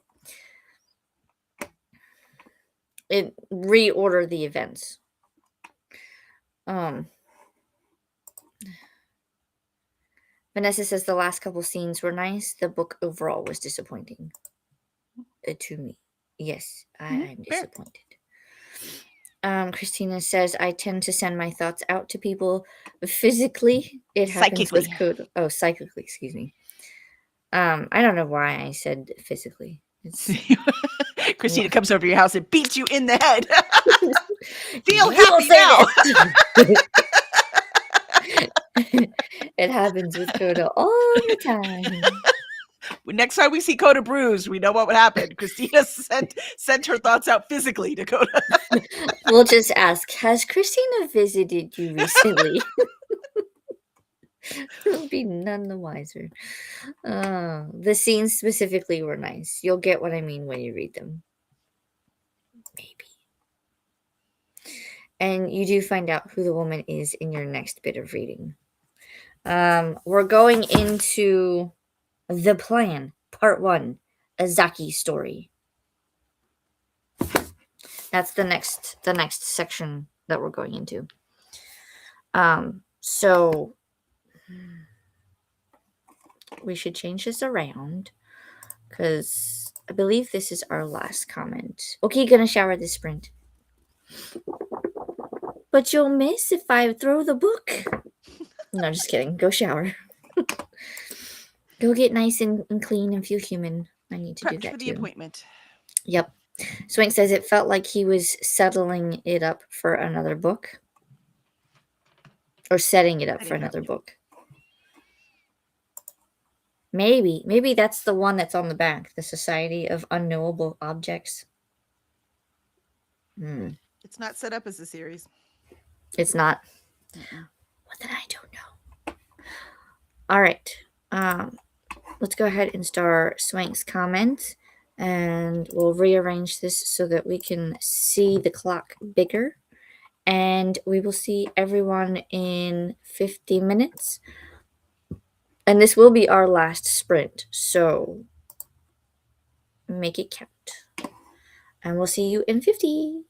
A: It reorder the events. Um, Vanessa says the last couple scenes were nice. The book overall was disappointing, to me. Yes,
B: Mhm,
A: I'm
B: fair.
A: disappointed. Christina says, I tend to send my thoughts out to people physically. It happens with
B: Psychically.
A: code. Oh, psychically, excuse me. I don't know why I said physically. It's
B: Christina comes over to your house and beats you in the head. Feel
A: you will
B: happy
A: say
B: now.
A: this. It happens with Coda all the time.
B: Next time we see Coda bruised, we know what would happen. Christina sent her thoughts out physically to Coda.
A: We'll just ask, has Christina visited you recently? We'll be none the wiser. The scenes specifically were nice. You'll get what I mean when you read them. Maybe. And you do find out who the woman is in your next bit of reading. We're going into The Plan, Part 1, Azaki's story. That's the next section that we're going into. So we should change this around because I believe this is our last comment. Okay, gonna shower this sprint. But you'll miss if I throw the book. No, just kidding. Go shower. Go get nice and clean and feel human. I need to do
B: Prepped
A: that
B: for the
A: too.
B: appointment.
A: Yep. Swank says it felt like he was settling it up for another book. Or setting it up for another book. Maybe that's the one that's on the back. The Society of Unknowable Objects.
B: It's not set up as a series.
A: It's not.
B: Mm-mm.
A: Well, then I don't know. All right. Let's go ahead and start Swank's comment. And we'll rearrange this so that we can see the clock bigger. And we will see everyone in 50 minutes. And this will be our last sprint. So make it count. And we'll see you in 50.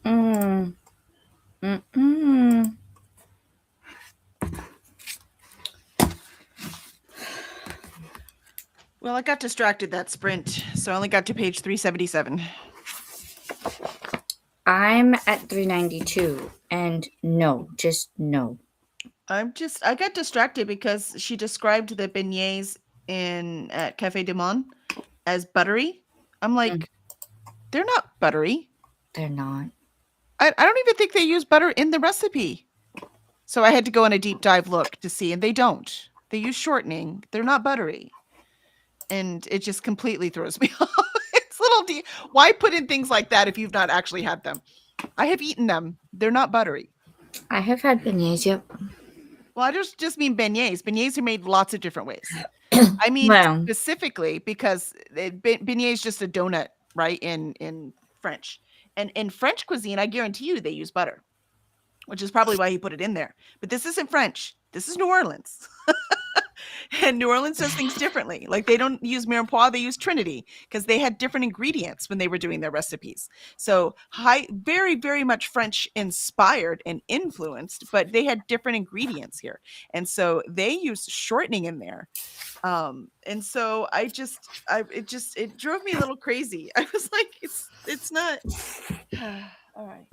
A: Mm-mm. Mm-mm.
B: Well, I got distracted that sprint, so I only got to page 377.
A: I'm at 392, and no, just no.
B: I got distracted because she described the beignets in at Cafe du Monde as buttery. I'm like, they're not buttery.
A: They're not.
B: I don't even think they use butter in the recipe. So I had to go on a deep dive look to see, and they don't. They use shortening. They're not buttery. And it just completely throws me off. It's little why put in things like that if you've not actually had them? I have eaten them. They're not buttery.
A: I have had beignets, yep.
B: Well, I just mean beignets. Beignets are made lots of different ways. I mean
A: Well,
B: specifically because beignet is just a donut, right? In French, and in French cuisine, I guarantee you they use butter, which is probably why he put it in there. But this isn't French. This is New Orleans. And New Orleans does things differently. Like they don't use mirepoix, they use Trinity because they had different ingredients when they were doing their recipes. So very, very much French inspired and influenced, but they had different ingredients here. And so they used shortening in there. And so it drove me a little crazy. I was like, it's not all right.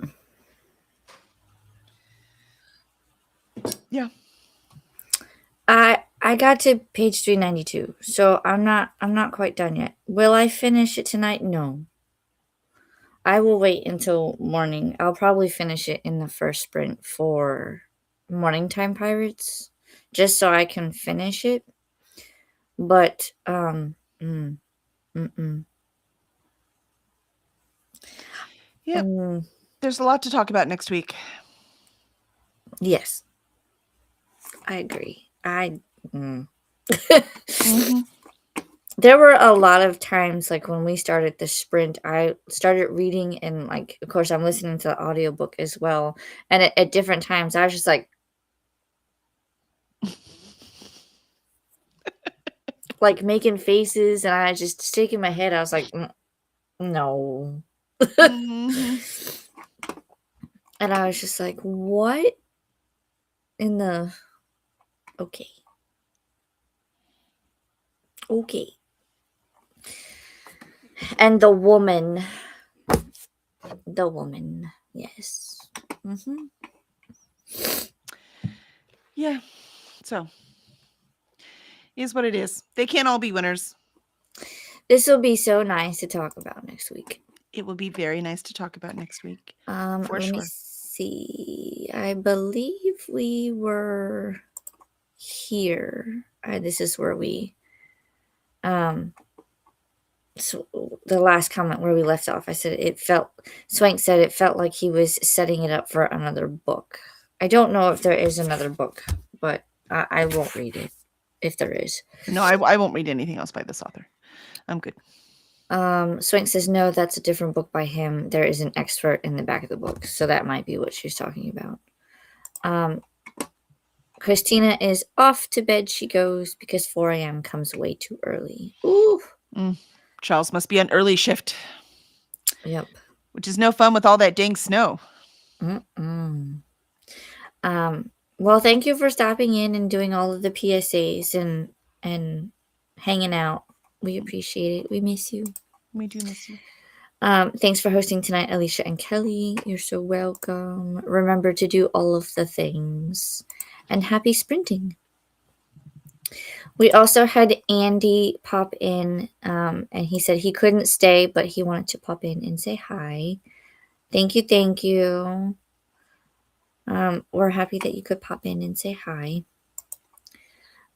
B: Yeah.
A: I got to page 392, so I'm not quite done yet. Will I finish it tonight? No. I will wait until morning. I'll probably finish it in the first sprint for Morning Time Pirates, just so I can finish it. But mm, mm-mm.
B: Yeah.
A: Mm,
B: There's a lot to talk about next week.
A: yes, I agree. Mm.
B: Mhm.
A: There were a lot of times, like when we started the sprint, I started reading, and like, of course, I'm listening to the audiobook as well. And at different times, I was just like making faces, and I was just shaking my head. I was like, no.
B: Mhm.
A: And I was just like, what in the. Okay. Okay. And the woman. Yes. Mm-hmm.
B: Yeah. So, is what it is. They can't all be winners.
A: This will be so nice to talk about next week.
B: It will be very nice to talk about next week. For
A: Let me
B: sure.
A: see. I believe we were here. This is where we so the last comment where we left off. I said Swank said it felt like he was setting it up for another book. I don't know if there is another book, but I won't read it if there is.
B: No, I won't read anything else by this author. I'm good.
A: Swank says no, that's a different book by him. There is an excerpt in the back of the book, so that might be what she's talking about. Christina is off to bed. She goes because 4 a.m. comes way too early. Ooh.
B: Charles must be on early shift.
A: Yep.
B: Which is no fun with all that dang snow.
A: Mm-mm. Well, thank you for stopping in and doing all of the PSAs and hanging out. We appreciate it. We miss you.
B: We do miss you.
A: Thanks for hosting tonight, Alicia and Kelly. You're so welcome. Remember to do all of the things. And happy sprinting. We also had Andy pop in, and he said he couldn't stay, but he wanted to pop in and say hi. Thank you, thank you. We're happy that you could pop in and say hi.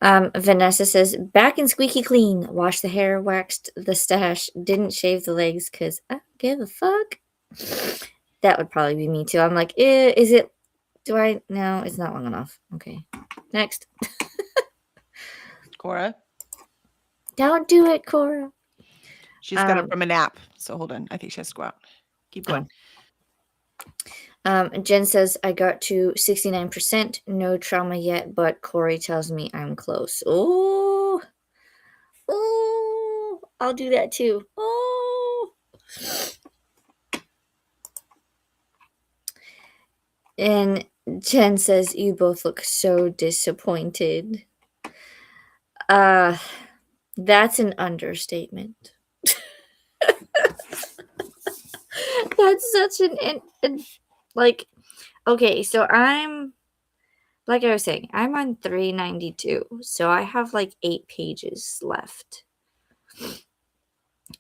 A: Vanessa says, back and squeaky clean. Washed the hair, waxed the stash, didn't shave the legs because I don't give a fuck. That would probably be me too. I'm like, is it? Do I? No, it's not long enough. Okay. Next.
B: Cora?
A: Don't do it, Cora.
B: She's got up from a nap. So hold on. I think she has to go out. Keep going.
A: Jen says, I got to 69%. No trauma yet, but Corey tells me I'm close. Oh, I'll do that too. Oh. And Jen says, "You both look so disappointed." That's an understatement. That's such like, okay, so like I was saying, I'm on 392, so I have like 8 pages left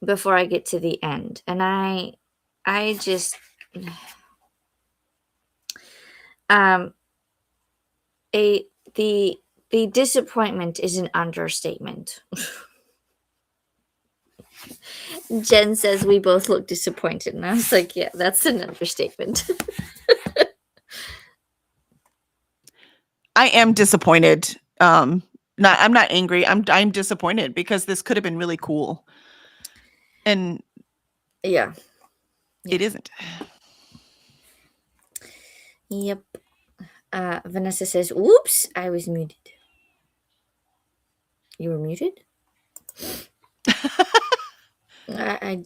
A: before I get to the end, and I just um a the disappointment is an understatement. Jen says we both look disappointed, and I was like, yeah, that's an understatement.
B: I am disappointed. I'm not angry. I'm disappointed because this could have been really cool. And
A: Yeah.
B: it isn't.
A: Yep. Vanessa says, "Whoops, I was muted." You were muted? I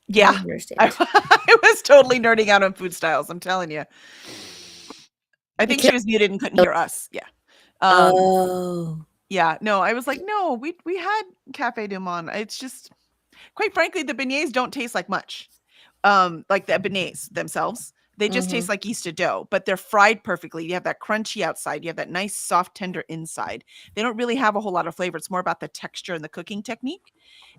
B: Yeah.
A: don't understand.
B: I was totally nerding out on food styles, I'm telling you. I think she was muted and couldn't hear us. Yeah.
A: Oh.
B: Yeah. No, I was like, "No, we had Café du Monde." It's just quite frankly, the beignets don't taste like much. Like the beignets themselves. They just taste
A: Mhm.
B: like yeasted dough, but they're fried perfectly. You have that crunchy outside, you have that nice soft tender inside. They don't really have a whole lot of flavor. It's more about the texture and the cooking technique.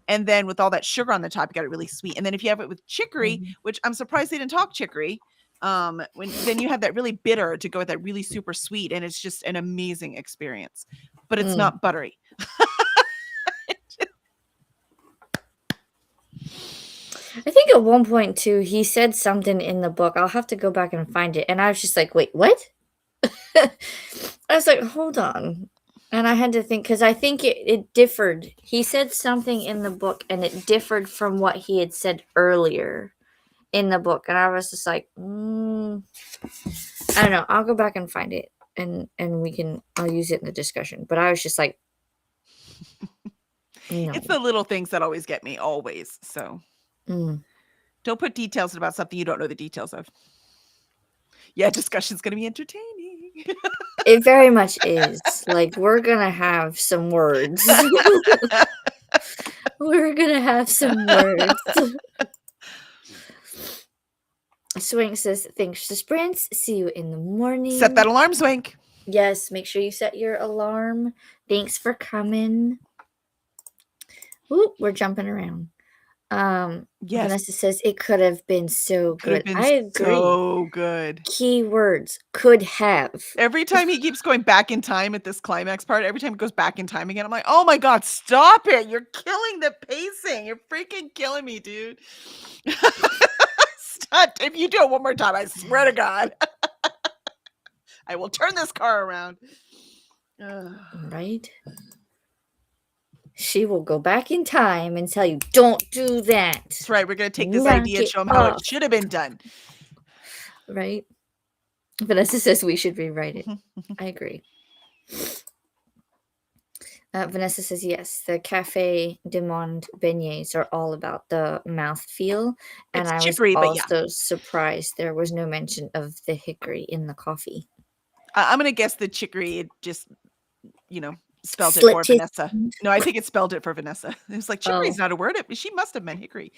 B: And then with all that sugar on the top, you got it really sweet. And then if you have it with chicory,
A: Mhm.
B: which I'm surprised they didn't talk chicory, when then you have that really bitter to go with that really super sweet, and it's just an amazing experience. But it's
A: Mm.
B: not buttery.
A: I think at one point too, he said something in the book. I'll have to go back and find it. And I was just like, wait, what? I was like, hold on. And I had to think because I think it differed. He said something in the book and it differed from what he had said earlier in the book. And I was just like, I don't know. I'll go back and find it and I'll use it in the discussion. But I was just like, no.
B: It's the little things that always get me, always. So
A: Mm.
B: don't put details about something you don't know the details of. Yeah, discussion's gonna be entertaining.
A: It very much is. Like, we're gonna have some words. We're gonna have some words. Swink says, "Thanks to sprints. See you in the morning."
B: Set that alarm, Swank.
A: Yes, make sure you set your alarm. Thanks for coming. Ooh, we're jumping around.
B: Yes.
A: Vanessa says it could have been so
B: Could have
A: good.
B: been
A: I agree.
B: so good.
A: Keywords could have.
B: Every time he keeps going back in time at this climax part, every time it goes back in time again, I'm like, "Oh my god, stop it. You're killing the pacing. You're freaking killing me, dude." Stop. If you do it one more time, I swear to God, I will turn this car around. Ugh.
A: Right? She will go back in time and tell you, "Don't do that."
B: That's right. We're gonna take this
A: Knock
B: idea and
A: it
B: show him how it
A: off.
B: should have been done.
A: Right? Vanessa says we should rewrite it. I agree. Vanessa says yes. The Cafe du Monde beignets are all about the mouthfeel, and
B: It's
A: I was
B: chicory, but yeah.
A: also surprised there was no mention of the hickory in the coffee.
B: I'm gonna guess the chicory it just, spelled it for
A: Slipped his
B: Vanessa.
A: tongue.
B: No, I think it spelled it for Vanessa. It was like,
A: Oh.
B: chicory's not a word. She must have meant hickory.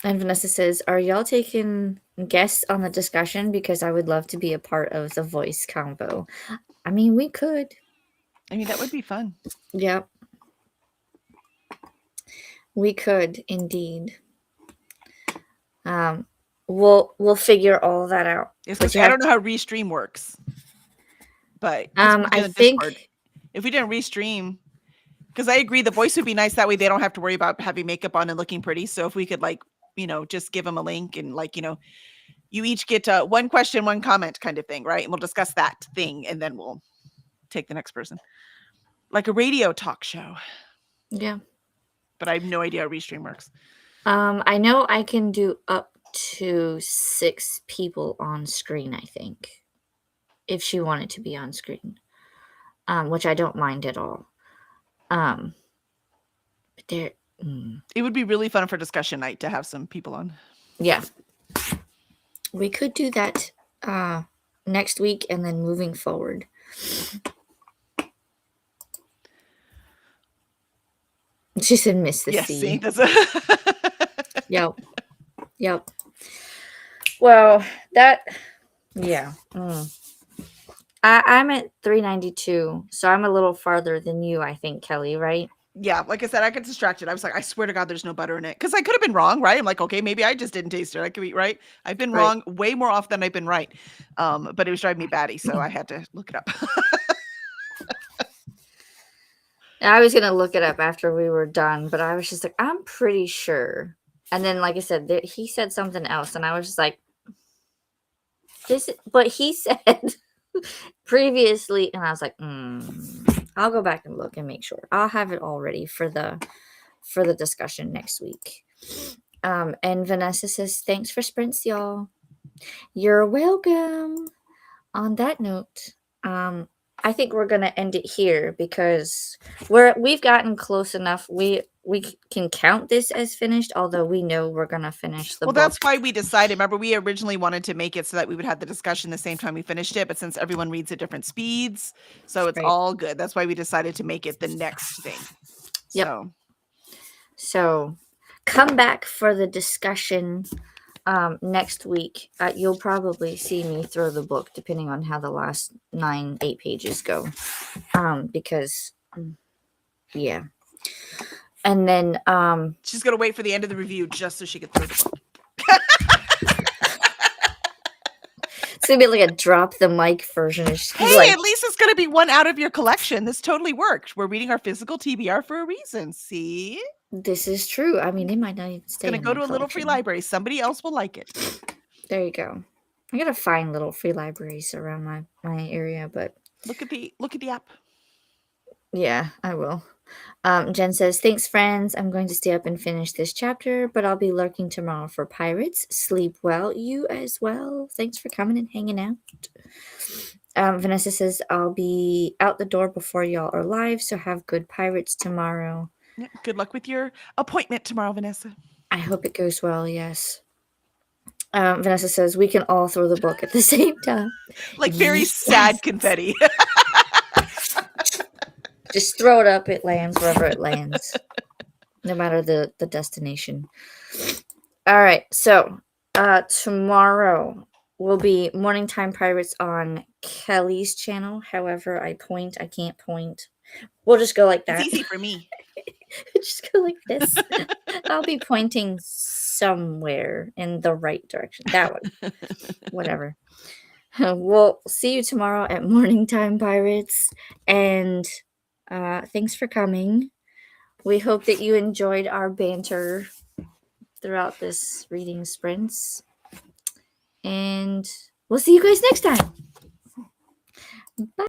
A: And Vanessa says, "Are y'all taking guests on the discussion? Because I would love to be a part of the voice combo." I mean, we could.
B: I mean, that would be fun.
A: Yep. We could indeed. We'll figure all that out.
B: It's
A: But
B: like,
A: you
B: I
A: have
B: don't know how Restream works, but
A: I think
B: if we didn't Restream, because I agree, the voice would be nice. That way they don't have to worry about having makeup on and looking pretty. So if we could just give them a link and you each get one question, one comment kind of thing, right? And we'll discuss that thing and then we'll take the next person. Like a radio talk show.
A: yeah.
B: But I have no idea how Restream works.
A: I know I can do up to 6 people on screen, I think. If she wanted to be on screen. Which I don't mind at all. But
B: It would be really fun for discussion night to have some people on.
A: Yeah. We could do that next week and then moving forward. She said miss the
B: Yes,
A: sea.
B: see, that's
A: Yep. Yep. Well, that, yeah. I'm at 392, so I'm a little farther than you, I think, Kelly, right?
B: yeah, like I said, I got distracted. I was like, I swear to God, there's no butter in it. Because I could have been wrong, right? I'm like, okay, maybe I just didn't taste it. I could be right. I've been
A: Right.
B: wrong way more often than I've been right. But it was driving me batty, so I had to look it up.
A: I was gonna look it up after we were done, but I was just like, I'm pretty sure. And then, like I said, he said something else, and I was just like, this. But he said previously, and I was like, I'll go back and look and make sure. I'll have it all ready for the discussion next week. And Vanessa says, thanks for sprints, y'all. You're welcome. On that note, I think we're gonna end it here because we've gotten close enough. We can count this as finished, although we know we're gonna finish the
B: Well,
A: book.
B: that's why we decided. Remember, we originally wanted to make it so that we would have the discussion the same time we finished it, but since everyone reads at different speeds, so it's
A: Right.
B: all good. That's why we decided to make it the next thing.
A: Yep. So come back for the discussion next week. You'll probably see me throw the book depending on how the last 8 pages go. Because yeah. And then
B: she's gonna wait for the end of the review just so she could throw the book.
A: it's gonna be like a drop the mic version.
B: Hey, like, at least it's gonna be one out of your collection. This totally worked. We're reading our physical TBR for a reason. See?
A: This is true. I mean, it might not even stay.
B: It's gonna go to a little free library. Somebody else will like it.
A: There you go. I gotta find little free libraries around my area, but
B: look at the app.
A: Yeah, I will. Jen says, thanks, friends. I'm going to stay up and finish this chapter, but I'll be lurking tomorrow for Pirates. Sleep well. You as well. Thanks for coming and hanging out. Vanessa says, I'll be out the door before y'all are live, so have good Pirates tomorrow.
B: Yeah, good luck with your appointment tomorrow, Vanessa.
A: I hope it goes well, yes. Vanessa says, we can all throw the book at the same time.
B: Like very sad confetti.
A: Just throw it up. It lands wherever it lands, no matter the destination. All right. So tomorrow will be Morning Time Pirates on Kelly's channel. However, I can't point. We'll just go like that.
B: It's easy for me.
A: Just go like this. I'll be pointing somewhere in the right direction. That one. Whatever. We'll see you tomorrow at Morning Time Pirates. And thanks for coming. We hope that you enjoyed our banter throughout this reading sprints. And we'll see you guys next time. Bye.